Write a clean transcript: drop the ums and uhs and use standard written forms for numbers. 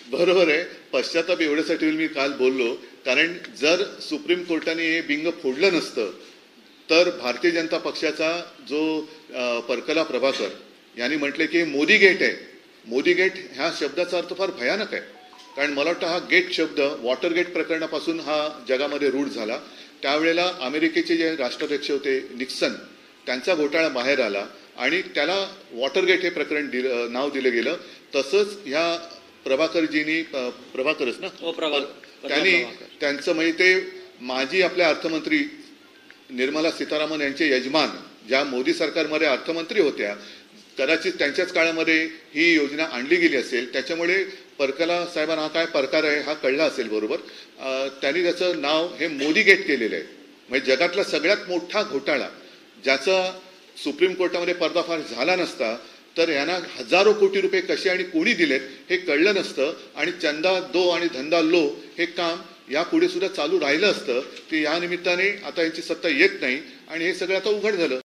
बरोबर आहे. पश्चाताप एवढ्यासाठी होईल मी काल बोललो, कारण जर सुप्रीम कोर्टाने हे बिंग फोडलं नसतं तर भारतीय जनता पक्षाचा जो परकला प्रभाकर यांनी म्हटले की मोदी गेट आहे. मोदी गेट ह्या शब्दाचा अर्थ फार भयानक आहे. कारण मला वाटतं हा गेट शब्द वॉटर गेट प्रकरणापासून हा जगामध्ये रूढ झाला. त्यावेळेला अमेरिकेचे जे राष्ट्राध्यक्ष होते निक्सन, त्यांचा घोटाळा बाहेर आला आणि त्याला वॉटरगेट हे प्रकरण नाव दिलं गेलं. तसंच ह्या प्रभाकरजींनी, प्रभाकरच ना, त्यांनी त्यांचं म्हणजे ते माजी आपल्या अर्थमंत्री निर्मला सीतारामन यांचे यजमान ज्या मोदी सरकारमध्ये अर्थमंत्री होत्या, कदाचित त्यांच्याच काळामध्ये ही योजना आणली गेली असेल. त्याच्यामुळे परकला साहेबांना हा काय प्रकार आहे हा कळला असेल. बरोबर, त्यांनी त्याचं नाव हे मोदी गेट केलेलं आहे. म्हणजे जगातला सगळ्यात मोठा घोटाळा ज्याचा सुप्रीम कोर्टामध्ये पर्दाफाश झाला नसता तर यांना हजारो कोटी रुपये कसे आणि कोणी दिलेत हे कळलं नसतं आणि चंदा दो आणि धंदा लो हे काम यापुढे सुद्धा चालू राहिलं असतं. ते या निमित्ताने आता यांची सत्ता येत नाही आणि हे सगळं आता उघड झालं.